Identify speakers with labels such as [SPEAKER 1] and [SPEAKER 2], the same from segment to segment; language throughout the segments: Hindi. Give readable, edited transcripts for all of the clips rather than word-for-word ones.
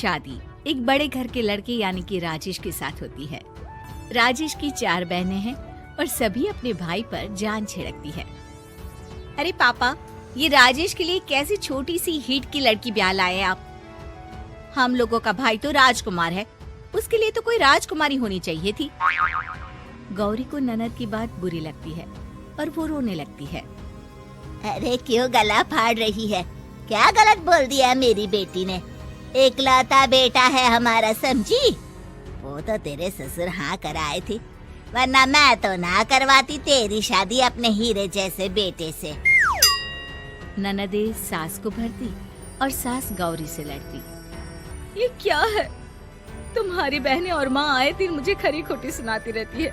[SPEAKER 1] शादी एक बड़े घर के लड़के यानी कि राजेश के साथ होती है। राजेश की 4 बहनें हैं और सभी अपने भाई पर जान छिड़कती है। अरे पापा, ये राजेश के लिए कैसी छोटी सी हिट की लड़की ब्याह लाए आप? हम लोगों का भाई तो राजकुमार है, उसके लिए तो कोई राजकुमारी होनी चाहिए थी। गौरी को ननद की बात बुरी लगती है और वो रोने लगती है।
[SPEAKER 2] अरे क्यों गला फाड़ रही है? क्या गलत बोल दिया मेरी बेटी ने? एकलौता बेटा है हमारा, समझी? वो तो तेरे ससुर हाँ कराए थे, वरना मैं तो ना करवाती तेरी शादी अपने हीरे जैसे बेटे से।
[SPEAKER 1] ननदे सास को भरती और सास गौरी से लड़ती। ये क्या है? तुम्हारी बहनें और माँ आए दिन मुझे खरी खोटी सुनाती रहती है।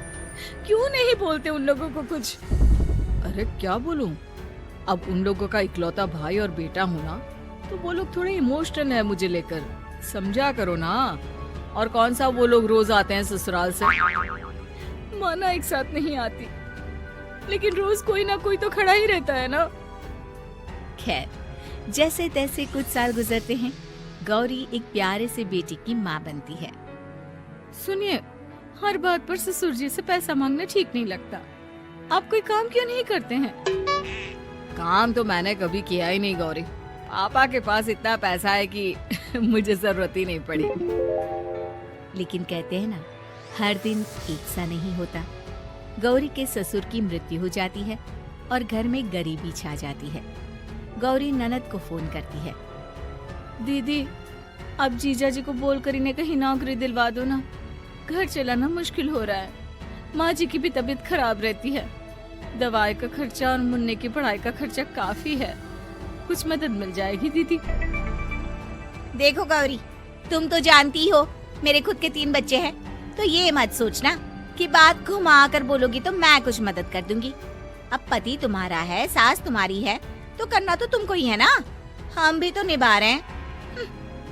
[SPEAKER 1] क्यों नहीं बोलते उन लोगों को कुछ?
[SPEAKER 3] अरे क्या बोलूं? अब उन लोगों का इकलौता भाई और बेटा होना, तो वो लोग थोड़े इमोशनल है मुझे लेकर, समझा करो ना। और कौन सा वो लोग रोज आते हैं ससुराल से?
[SPEAKER 1] माना एक साथ नहीं आती, लेकिन रोज कोई ना कोई तो खड़ा ही रहता है ना। खैर, जैसे तैसे कुछ साल गुजरते हैं। गौरी एक प्यारे से बेटी की माँ बनती है।
[SPEAKER 3] सुनिए, हर बात पर ससुर जी से पैसा मांगना ठीक नहीं लगता। आप कोई काम क्यों नहीं करते हैं? काम तो मैंने कभी किया ही नहीं गौरी। पापा के पास इतना पैसा है कि मुझे जरूरत ही नहीं पड़ी।
[SPEAKER 1] लेकिन कहते हैं ना, हर दिन एक सा नहीं होता। गौरी के ससुर की मृत्यु हो जाती है और घर में गरीबी छा जाती है। गौरी ननद को फोन करती है।
[SPEAKER 3] दीदी, अब जीजा जी को बोलकर इन्हें कहीं नौकरी दिलवा दो ना। घर चलाना मुश्किल हो रहा है। माँ जी की भी तबीयत खराब रहती है। दवाई का खर्चा और मुन्ने की पढ़ाई का खर्चा काफी है। कुछ मदद मिल जाएगी दीदी।
[SPEAKER 1] देखो गौरी, तुम तो जानती हो मेरे खुद के 3 बच्चे हैं, तो ये मत सोचना कि बात घुमा कर बोलोगी तो मैं कुछ मदद कर दूंगी। अब पति तुम्हारा है, सास तुम्हारी है, तो करना तो तुमको ही है ना। हम भी तो निभा रहे हैं।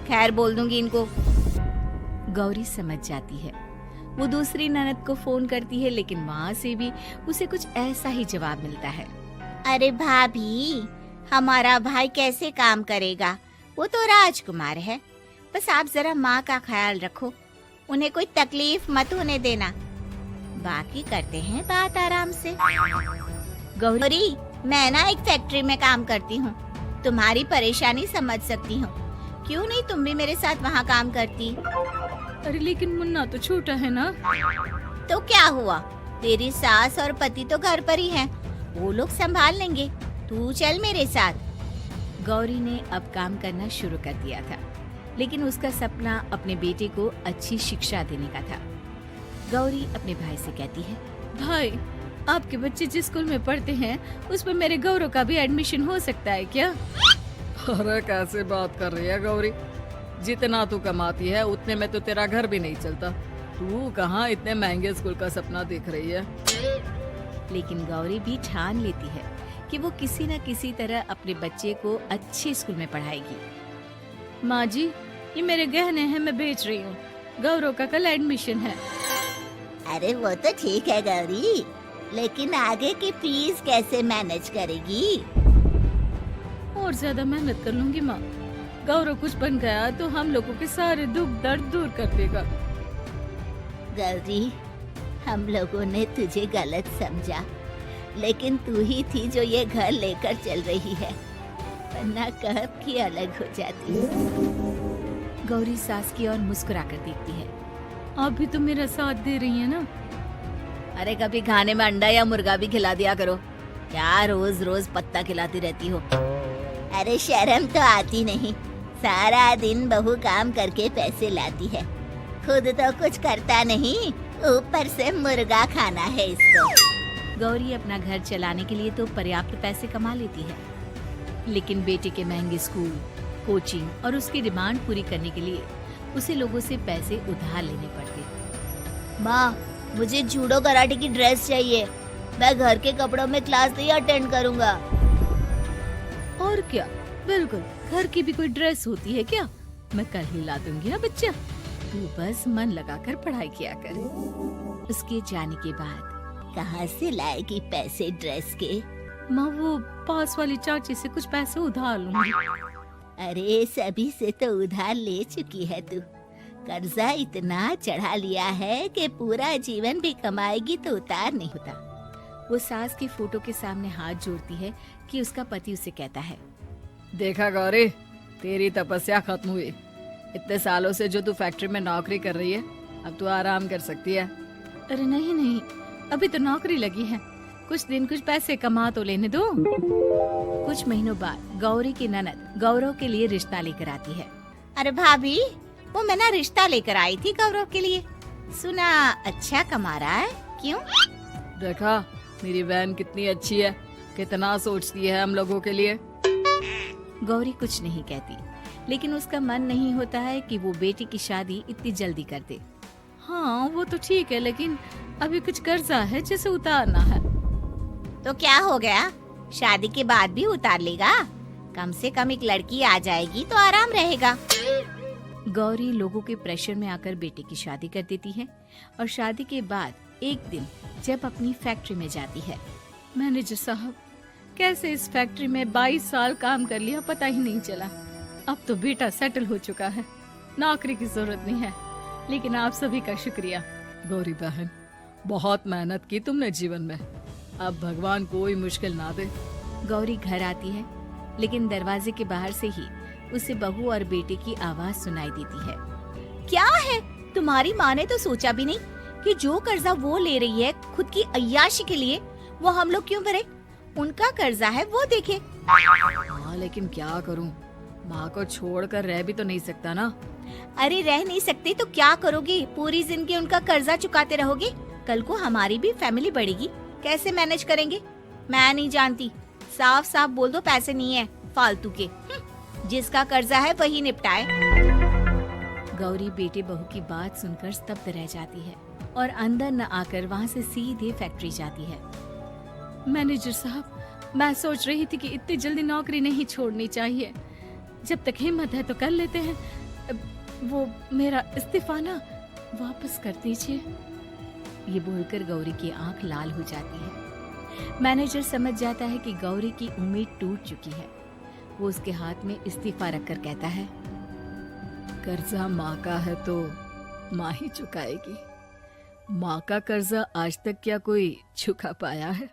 [SPEAKER 1] खैर, बोल दूंगी इनको। गौरी समझ जाती है। वो दूसरी ननद को फोन करती है, लेकिन वहाँ से भी उसे कुछ ऐसा ही जवाब मिलता है।
[SPEAKER 2] अरे भाभी, हमारा भाई कैसे काम करेगा? वो तो राजकुमार है। बस आप जरा माँ का ख्याल रखो, उन्हें कोई तकलीफ मत होने देना। बाकी करते हैं बात आराम से। गौरी, मैं ना एक फैक्ट्री में काम करती हूँ, तुम्हारी परेशानी समझ सकती हूँ। क्यों नहीं तुम भी मेरे साथ वहाँ काम करती?
[SPEAKER 3] अरे लेकिन मुन्ना तो छोटा है ना।
[SPEAKER 2] तो क्या हुआ, तेरी सास और पति तो घर पर ही हैं, वो लोग संभाल लेंगे। तू चल मेरे साथ।
[SPEAKER 1] गौरी ने अब काम करना शुरू कर दिया था, लेकिन उसका सपना अपने बेटे को अच्छी शिक्षा देने का था। गौरी अपने भाई से कहती है,
[SPEAKER 3] भाई, आपके बच्चे जिस स्कूल में पढ़ते हैं उस पर मेरे गौरव का भी एडमिशन हो सकता है क्या? अरे कैसे बात कर रही है गौरी? जितना तू कमाती है उतने में तो तेरा घर भी नहीं चलता। तू कहाँ इतने महंगे स्कूल का सपना देख रही है?
[SPEAKER 1] लेकिन गौरी भी ठान लेती है कि वो किसी न किसी तरह अपने बच्चे को अच्छे स्कूल में पढ़ाएगी।
[SPEAKER 3] माँ जी, ये मेरे गहने हैं, मैं बेच रही हूँ। गौरव का कल एडमिशन है।
[SPEAKER 2] अरे वो तो ठीक है गौरी, लेकिन आगे की फीस कैसे मैनेज करेगी?
[SPEAKER 3] और ज्यादा मेहनत कर लूंगी माँ। गौरव कुछ बन गया तो हम लोगों के सारे दुख दर्द दूर कर देगा।
[SPEAKER 2] गौरी, हम लोगों ने तुझे गलत समझा, लेकिन तू ही थी जो ये घर लेकर चल रही है, वरना कब की अलग हो जाती।
[SPEAKER 1] गौरी सास की ओर मुस्कुराकर देखती है।
[SPEAKER 3] आप भी तो मेरा साथ दे रही हैं ना।
[SPEAKER 1] अरे कभी खाने में अंडा या मुर्गा भी खिला दिया करो, क्या रोज रोज पत्ता खिलाती रहती हो?
[SPEAKER 2] अरे शर्म तो आती नहीं, सारा दिन बहू काम करके पैसे लाती है, खुद तो कुछ करता नहीं, ऊपर से मुर्गा खाना है इसको।
[SPEAKER 1] गौरी अपना घर चलाने के लिए तो पर्याप्त पैसे कमा लेती है, लेकिन बेटे के महंगे स्कूल, कोचिंग और उसकी डिमांड पूरी करने के लिए उसे लोगों से पैसे उधार लेने पड़ते।
[SPEAKER 2] माँ, मुझे जूडो कराटे की ड्रेस चाहिए, मैं घर के कपड़ों में क्लास नहीं अटेंड करूँगा।
[SPEAKER 3] और क्या, बिल्कुल, घर की भी कोई ड्रेस होती है क्या? मैं कल ही ला दूंगी ना बच्चा, तू बस मन लगाकर पढ़ाई किया कर।
[SPEAKER 1] उसके जाने के बाद
[SPEAKER 2] कहाँ से लाएगी पैसे ड्रेस के?
[SPEAKER 3] माँ, वो पास वाली चाची से कुछ पैसे उधार लूंगी।
[SPEAKER 2] अरे सभी से तो उधार ले चुकी है तू। कर्जा इतना चढ़ा लिया है कि पूरा जीवन भी कमाएगी तो उतार नहीं होता।
[SPEAKER 1] वो सास की फोटो के सामने हाथ जोड़ती है कि उसका पति उसे कहता है,
[SPEAKER 3] देखा गौरी, तेरी तपस्या खत्म हुई। इतने सालों से जो तू फैक्ट्री में नौकरी कर रही है, अब तू आराम कर सकती है।
[SPEAKER 1] अरे नहीं नहीं, अभी तो नौकरी लगी है, कुछ दिन कुछ पैसे कमा तो लेने दो। कुछ महीनों बाद गौरी की ननद गौरव के लिए रिश्ता लेकर आती है।
[SPEAKER 2] अरे भाभी, वो मैं ना रिश्ता लेकर आई थी गौरव के लिए। सुना अच्छा कमा रहा है, क्यों?
[SPEAKER 3] देखा मेरी बहन कितनी अच्छी है, कितना सोचती है हम लोगों के लिए।
[SPEAKER 1] गौरी कुछ नहीं कहती, लेकिन उसका मन नहीं होता है कि वो बेटी की शादी इतनी जल्दी कर दे। हाँ वो तो ठीक है, लेकिन अभी कुछ कर्जा है जिसे उतारना है।
[SPEAKER 2] तो क्या हो गया, शादी के बाद भी उतार लेगा। कम से कम एक लड़की आ जाएगी तो आराम रहेगा।
[SPEAKER 1] गौरी लोगों के प्रेशर में आकर बेटे की शादी कर देती है और शादी के बाद एक दिन जब अपनी फैक्ट्री में जाती है, मैनेजर साहब कैसे इस फैक्ट्री में 22 साल काम कर लिया पता ही नहीं चला। अब तो बेटा सेटल हो चुका है, नौकरी की जरूरत नहीं है, लेकिन आप सभी का शुक्रिया।
[SPEAKER 3] गौरी बहन, बहुत मेहनत की तुमने जीवन में, अब भगवान कोई मुश्किल ना दे।
[SPEAKER 1] गौरी घर आती है, लेकिन दरवाजे के बाहर से ही उसे बहू और बेटे की आवाज सुनाई देती है।
[SPEAKER 2] क्या है, तुम्हारी माँ ने तो सोचा भी नहीं कि जो कर्जा वो ले रही है खुद की अय्याशी के लिए, वो हम लोग क्यों भरे? उनका कर्जा है वो देखे।
[SPEAKER 3] हाँ लेकिन क्या करूँ, माँ को छोड़कर रह भी तो नहीं सकता ना।
[SPEAKER 2] अरे रह नहीं सकते तो क्या करोगे? पूरी जिंदगी उनका कर्जा चुकाते रहोगे? कल को हमारी भी फैमिली बढ़ेगी, कैसे मैनेज करेंगे? मैं नहीं जानती, साफ साफ बोल दो पैसे नहीं है फालतू के। जिसका कर्जा है वही निपटाए।
[SPEAKER 1] गौरी बेटे बहू की बात सुनकर स्तब्ध रह जाती है और अंदर न आकर वहाँ से सीधे फैक्ट्री जाती है। मैनेजर साहब, मैं सोच रही थी कि इतनी जल्दी नौकरी नहीं छोड़नी चाहिए, जब तक हिम्मत है तो कर लेते हैं। वो मेरा इस्तीफा ना वापस कर दीजिए। ये बोलकर गौरी की आंख लाल हो जाती है। मैनेजर समझ जाता है कि गौरी की उम्मीद टूट चुकी है। वो उसके हाथ में इस्तीफा रखकर कहता है,
[SPEAKER 3] कर्जा माँ का है तो माँ ही चुकाएगी। माँ का कर्जा आज तक क्या कोई चुका पाया है?